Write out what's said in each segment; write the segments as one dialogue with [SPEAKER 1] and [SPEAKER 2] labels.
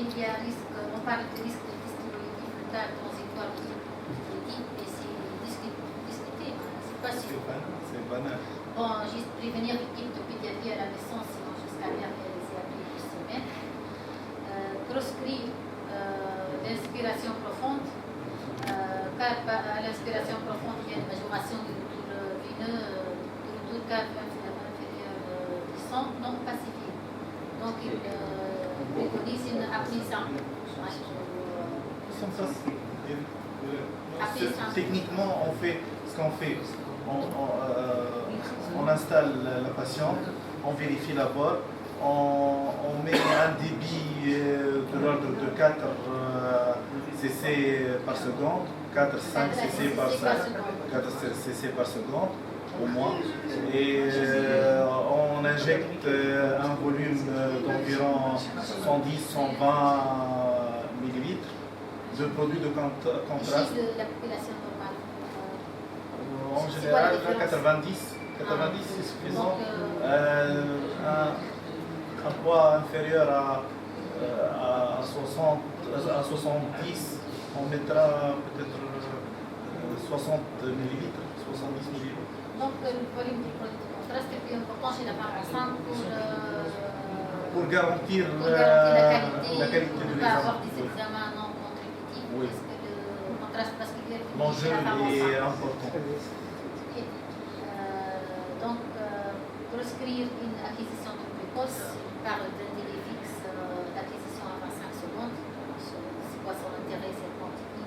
[SPEAKER 1] il y a risque, on parle de risque de discrimination frontale transitoire dispositif, et c'est discuté, c'est pas sûr.
[SPEAKER 2] C'est banal.
[SPEAKER 1] Bon, juste prévenir l'équipe de pédiatrie à la naissance, sinon jusqu'à réaliser après 2 semaines. Proscrit l'inspiration profonde, car à l'inspiration profonde, il y a une majoration du retour vineux, du retour cave inférieur du sang non pacifié. Donc, il préconise une apnée simple.
[SPEAKER 2] Techniquement, on fait ce qu'on fait. On installe la patiente, on vérifie la bord, on met un débit de l'ordre de 4 cc par seconde, 4-5 cc par seconde au moins, et on injecte un volume d'environ 110-120 millilitres de produits de contraste.
[SPEAKER 1] La population normale.
[SPEAKER 2] En général, 90, c'est suffisant. Un poids inférieur à 60, à 70, on mettra peut-être 60 millilitres, 70 millilitres.
[SPEAKER 1] Donc, le volume du produit de contraste est plus important chez la femme enceinte
[SPEAKER 2] pour garantir la qualité
[SPEAKER 1] de
[SPEAKER 2] l'examen.
[SPEAKER 1] avoir des examens non contributifs.
[SPEAKER 2] Oui.
[SPEAKER 1] Parce que le contraste vasculaire
[SPEAKER 2] l'enjeu est important.
[SPEAKER 1] Et, donc, proscrire une acquisition de précoce, il parle d'un délai fixe d'acquisition à 25 secondes. C'est quoi son intérêt, cette quantité?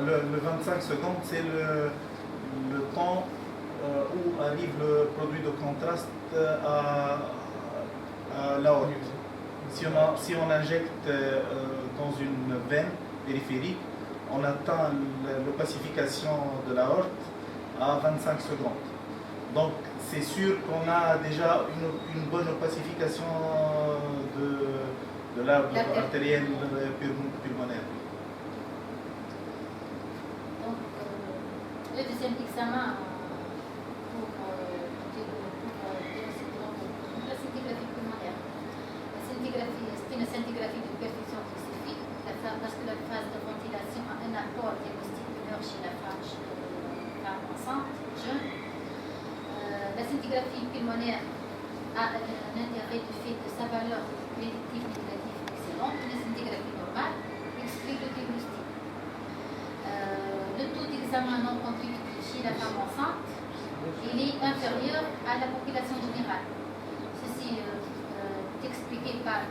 [SPEAKER 2] Le 25 secondes, c'est le temps où arrive le produit de contraste à l'aorte. Si on injecte dans une veine périphérique, on atteint l'opacification de l'aorte à 25 secondes. Donc c'est sûr qu'on a déjà une bonne opacification de l'arbre artériel pulmonaire.
[SPEAKER 1] Donc, le deuxième examen pour la scintigraphie pulmonaire. La scintigraphie, c'est une scintigraphie de perfusion spécifique, parce que la phase de ventilation a un apport diagnostique mineur chez la femme enceinte, jeune. La scintigraphie pulmonaire a un intérêt du fait de sa valeur prédictive négative excellente. La scintigraphie normale explique le diagnostic. Le taux d'examen non contributif chez la femme enceinte, il est inférieur à la population générale. Ceci est expliqué par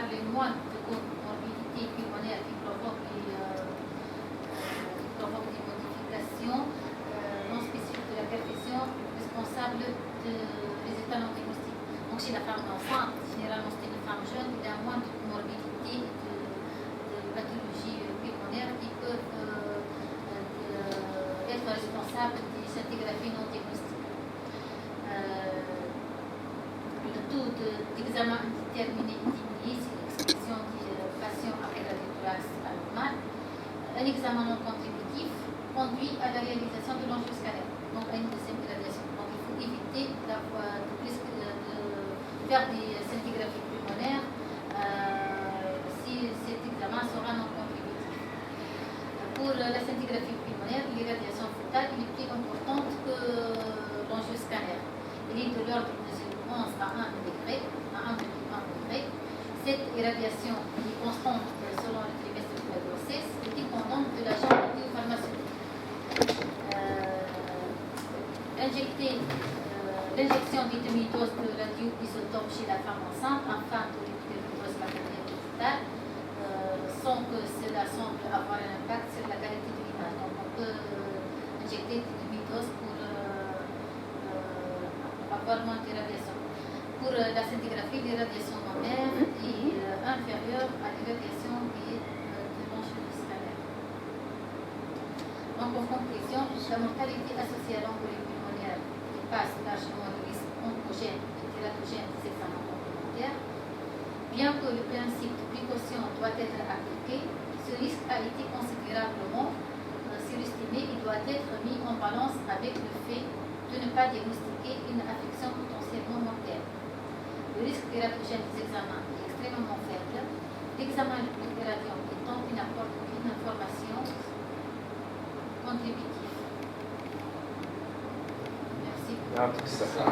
[SPEAKER 1] les moindres de comorbidité pulmonaire qui provoquent des modifications non spécifiques de la perfusion responsable de résultats non diagnostiques. Donc chez la femme enceinte, généralement c'est une femme jeune, il y a moins de comorbidité, de pathologies pulmonaires qui peuvent être responsables des scintigraphies non diagnostiques. Le taux d'examen indéterminé diminué, c'est l'expression du patient après la décollage anormale. Un examen non contributif conduit à la réalisation de l'angioscanner, donc à une deuxième gradation. Donc il faut éviter de faire des scintigraphies pulmonaires si cet examen sera non contributif. Pour la scintigraphie pulmonaire, l'irradiation fœtale est plus importante que l'angioscanner. Il est de l'ordre de 0,11 à 1 degré, à 1,1 degré. Cette irradiation est constante selon le trimestre de la grossesse et dépendante de l'agent radiopharmaceutique. L'injection des demi-doses de radioisotope chez la femme enceinte afin de réduire le dose maternelle fœtale sans que cela semble avoir un impact sur la qualité de l'image. Donc on peut injecter des demi-doses pour avoir moins d'irradiation. Pour la scintigraphie, l'irradiation mammaire est inférieure à l'irradiation de l'angioscanner. Donc en conclusion, la mortalité associée à l'embolie pulmonaire dépasse largement le risque oncogène et tératogène de ces examens complémentaires. Bien que le principe de précaution doit être appliqué, ce risque a été considérablement surestimé et doit être mis en balance avec le fait de ne pas diagnostiquer une affection potentiellement tératogène des examens est extrêmement faible. L'examen du radium étant qui n'apporte aucune information contributive. Merci.
[SPEAKER 3] يعطيك الصحة.